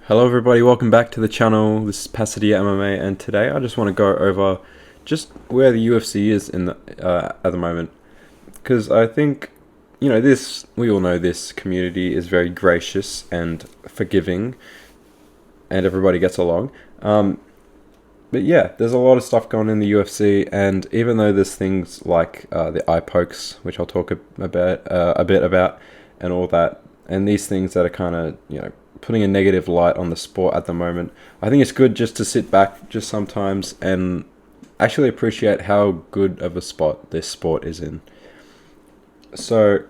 Hello everybody, welcome back to the channel. This is Pasadena MMA, and today I just want to go over just where the UFC is in at the moment, because I think we all know this community is very gracious and forgiving, and everybody gets along. But yeah, there's a lot of stuff going on in the UFC, and even though there's things like the eye pokes, which I'll talk a bit about, and all that, and these things that are kind of putting a negative light on the sport at the moment, I think it's good just to sit back just sometimes and actually appreciate how good of a spot this sport is in. So,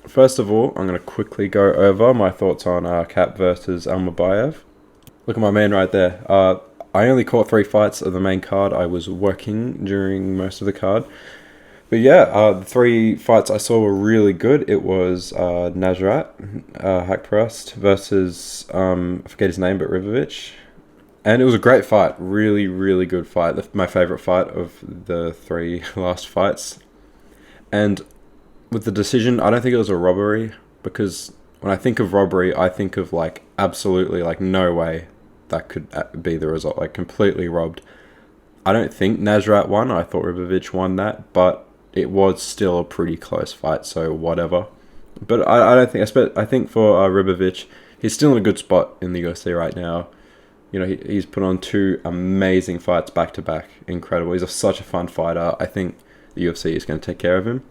first of all, I'm going to quickly go over my thoughts on Kape versus Almabayev. Look at my man right there. I only caught 3 fights of the main card. I was working during most of the card. But yeah, the 3 fights I saw were really good. It was Nasrat Hakparast versus, I forget his name, but Ribovic. And it was a great fight. Really, really good fight. My favourite fight of the 3 last fights. And with the decision, I don't think it was a robbery. Because when I think of robbery, I think of absolutely no way that could be the result. Completely robbed. I don't think Nasrat won. I thought Ribovic won that. But it was still a pretty close fight, so whatever. But I don't think... I think for Ribovic, he's still in a good spot in the UFC right now. He's put on 2 amazing fights back-to-back. Incredible. He's such a fun fighter. I think the UFC is going to take care of him.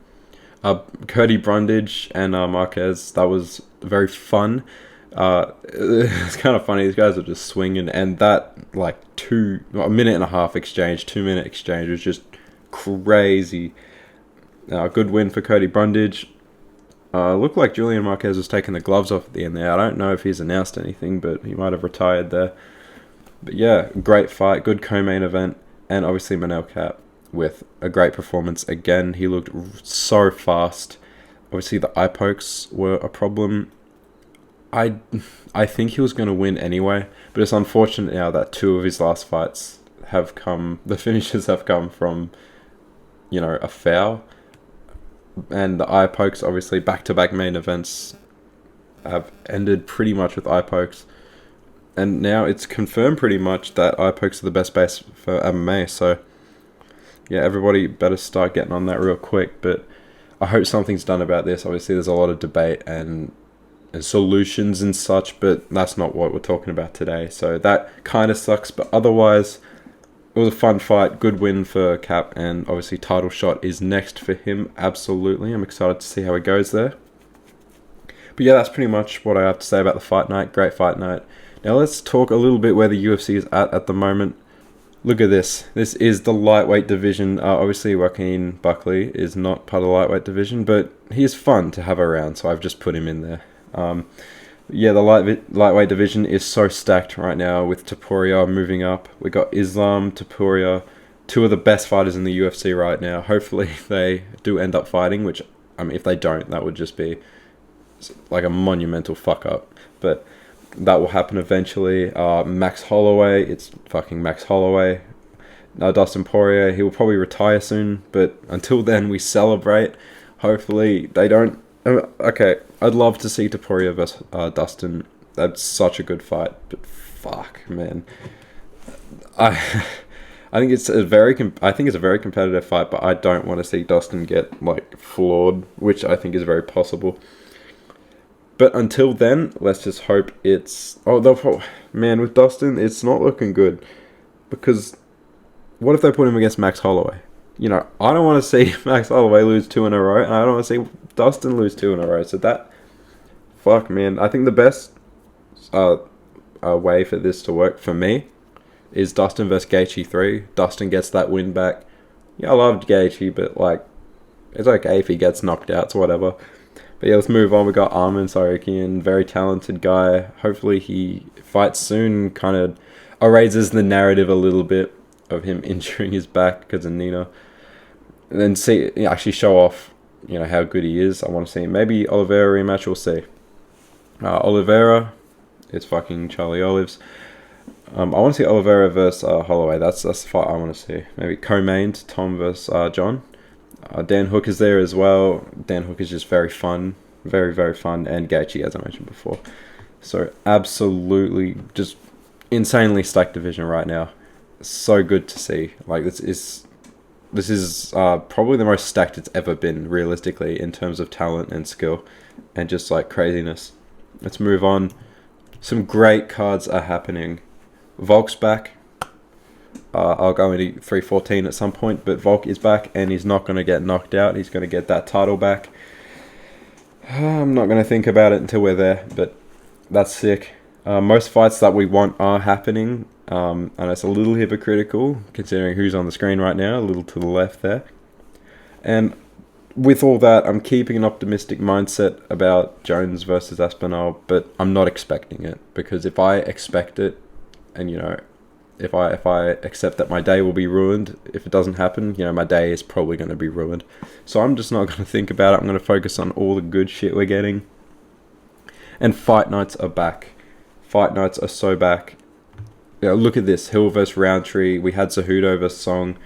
Cody Brundage and Marquez, that was very fun. It's kind of funny. These guys are just swinging, and that a minute and a half exchange, 2-minute exchange was just crazy. A good win for Cody Brundage. Looked like Julian Marquez was taking the gloves off at the end there. I don't know if he's announced anything, but he might have retired there. But yeah, great fight, good co-main event, and obviously Manel Kape with a great performance again. He looked so fast. Obviously the eye pokes were a problem. I think he was going to win anyway, but it's unfortunate now that 2 of his last fights the finishes have come from, a foul. And the eye pokes, obviously, back-to-back main events have ended pretty much with eye pokes. And now it's confirmed pretty much that eye pokes are the best base for MMA. So, yeah, everybody better start getting on that real quick. But I hope something's done about this. Obviously, there's a lot of debate and solutions and such, but that's not what we're talking about today. So that kind of sucks. But otherwise, it was a fun fight, good win for Kape, and obviously title shot is next for him, absolutely. I'm excited to see how he goes there. But yeah, that's pretty much what I have to say about the fight night. Great fight night. Now let's talk a little bit where the UFC is at the moment. Look at this. This is the lightweight division. Obviously, Joaquin Buckley is not part of the lightweight division, but he is fun to have around, so I've just put him in there. Yeah, the lightweight division is so stacked right now with Topuria moving up. We got Islam, Topuria, 2 of the best fighters in the UFC right now. Hopefully they do end up fighting, which, if they don't, that would just be a monumental fuck up. But that will happen eventually. Max Holloway, it's fucking Max Holloway. Dustin Poirier, he will probably retire soon, but until then we celebrate. Hopefully they don't... Okay, I'd love to see Topuria versus Dustin. That's such a good fight, but fuck, man. I think it's a very competitive fight, but I don't want to see Dustin get floored, which I think is very possible. But until then, let's just hope it's... man, with Dustin, it's not looking good, because what if they put him against Max Holloway? I don't want to see Max Holloway lose 2 in a row, and I don't want to see Dustin lose 2 in a row. So fuck, man. I think the best way for this to work for me is Dustin versus Gaethje 3. Dustin gets that win back. Yeah, I loved Gaethje, but it's okay if he gets knocked out, so whatever. But yeah, let's move on. We got Arman Tsarukyan, very talented guy. Hopefully he fights soon, kind of erases the narrative a little bit of him injuring his back because of Nina. And then actually show off, how good he is. I want to see maybe Oliveira rematch, we'll see. Oliveira, it's fucking Charlie Olives. I want to see Oliveira versus Holloway. That's the fight I want to see. Maybe co-main Tom versus John. Dan Hook is there as well. Dan Hook is just very fun. Very, very fun. And Gaethje, as I mentioned before. So absolutely just insanely stacked division right now. So good to see. Like this is probably the most stacked it's ever been, realistically, in terms of talent and skill, and just like craziness. Let's move on. Some great cards are happening. Volk's back. I'll go into 314 at some point, but Volk is back, and he's not going to get knocked out. He's going to get that title back. I'm not going to think about it until we're there, but that's sick. Most fights that we want are happening, and it's a little hypocritical considering who's on the screen right now, a little to the left there. And with all that, I'm keeping an optimistic mindset about Jones versus Aspinall, but I'm not expecting it, because if I expect it, and if I accept that my day will be ruined if it doesn't happen, my day is probably going to be ruined. So I'm just not going to think about it. I'm going to focus on all the good shit we're getting. And fight nights are back. Fight nights are so back. Look at this. Hill versus Roundtree. We had Cejudo versus Song.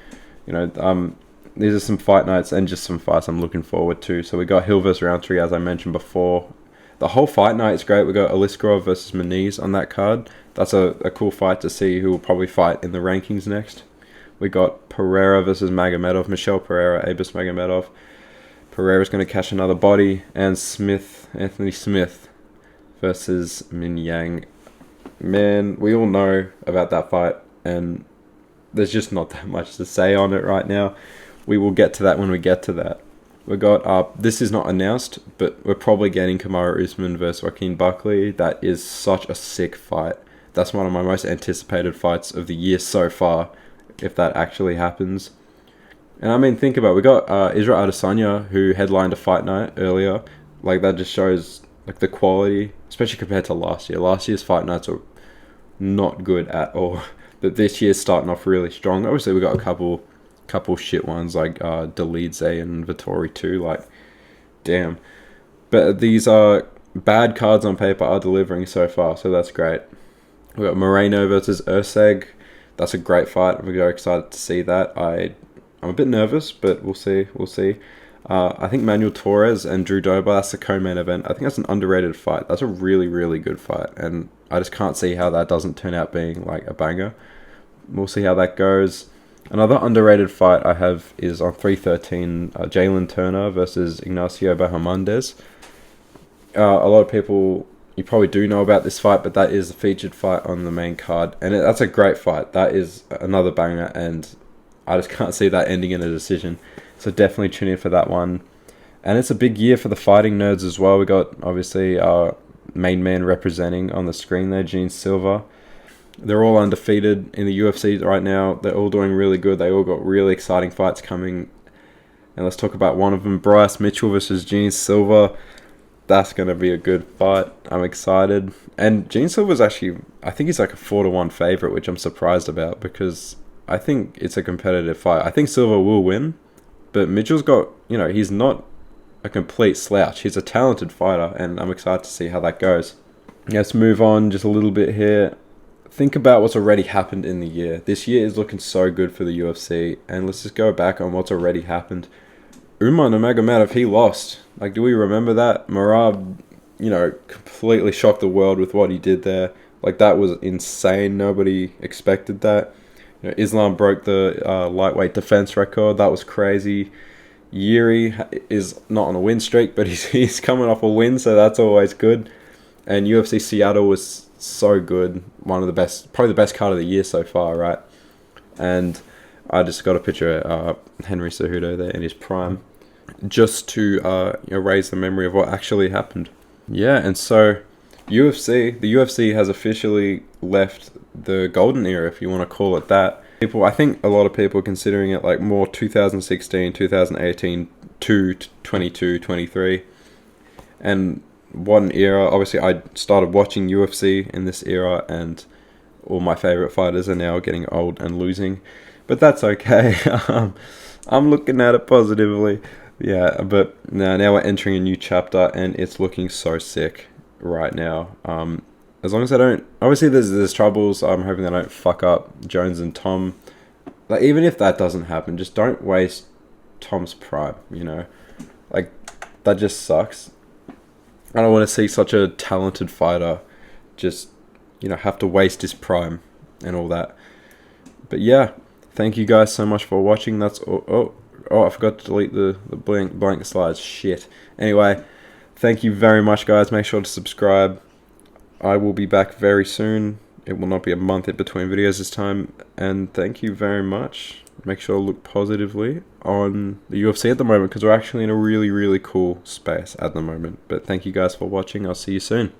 These are some fight nights and just some fights I'm looking forward to. So we got Hill versus Roundtree, as I mentioned before. The whole fight night is great. We got Aliskerov versus Muniz on that card. That's a cool fight to see who will probably fight in the rankings next. We got Pereira versus Magomedov. Michel Pereira, Abus Magomedov. Pereira's going to catch another body. And Anthony Smith versus Min Yang. Man, we all know about that fight, and there's just not that much to say on it right now. We will get to that when we get to that. We got, this is not announced, but we're probably getting Kamaru Usman versus Joaquin Buckley. That is such a sick fight. That's one of my most anticipated fights of the year so far, if that actually happens. And I mean, think about it. We got Israel Adesanya, who headlined a fight night earlier. Like, that just shows like the quality, especially compared to last year. Last year's fight nights are not good at all. But this year's starting off really strong. Obviously, we got a couple shit ones like Delidze and Vittori too. Like, damn. But these are bad cards on paper are delivering so far, so that's great. We got Moreno versus Urseg. That's a great fight. I'm very excited to see that. I'm a bit nervous, but we'll see. I think Manuel Torres and Drew Dober, that's the co-main event. I think that's an underrated fight. That's a really, really good fight, and I just can't see how that doesn't turn out being like a banger. We'll see how that goes. Another underrated fight I have is on 313, Jalen Turner versus Ignacio Bahamondes. A lot of people, you probably do know about this fight, but that is a featured fight on the main card, and that's a great fight. That is another banger, and I just can't see that ending in a decision. So definitely tune in for that one. And it's a big year for the fighting nerds as well. We got, obviously, our main man representing on the screen there, Gene Silva. They're all undefeated in the UFC right now. They're all doing really good. They all got really exciting fights coming. And let's talk about one of them, Bryce Mitchell versus Gene Silva. That's going to be a good fight. I'm excited. And Gene Silva's actually, I think he's like a 4-1 favorite, which I'm surprised about because I think it's a competitive fight. I think Silva will win, but Mitchell's got, he's not a complete slouch. He's a talented fighter, and I'm excited to see how that goes. Let's move on just a little bit here. Think about what's already happened in the year. This year is looking so good for the UFC, and let's just go back on what's already happened. Umar Nurmagomedov, he lost. Like, do we remember that? Merab, completely shocked the world with what he did there. Like, that was insane. Nobody expected that. Islam broke the lightweight defense record. That was crazy. Yuri is not on a win streak, but he's coming off a win, so that's always good. And UFC Seattle was so good. One of the best, probably the best card of the year so far, right? And I just got a picture of Henry Cejudo there in his prime, just to raise the memory of what actually happened. Yeah, and so the UFC has officially left the golden era, if you want to call it that. I think a lot of people are considering it like more 2016, 2018 to 22, 23. And what an era. Obviously, I started watching UFC in this era, and all my favorite fighters are now getting old and losing. But that's okay. I'm looking at it positively. Yeah, but now we're entering a new chapter, and it's looking so sick right now. As long as I don't... Obviously, there's troubles. I'm hoping they don't fuck up Jones and Tom. Like, even if that doesn't happen, just don't waste Tom's prime, Like, that just sucks. I don't want to see such a talented fighter just, have to waste his prime and all that. But yeah, thank you guys so much for watching. That's all. Oh, I forgot to delete the blank slides. Shit. Anyway, thank you very much, guys. Make sure to subscribe. I will be back very soon. It will not be a month in between videos this time. And thank you very much. Make sure to look positively on the UFC at the moment, because we're actually in a really, really cool space at the moment. But thank you guys for watching. I'll see you soon.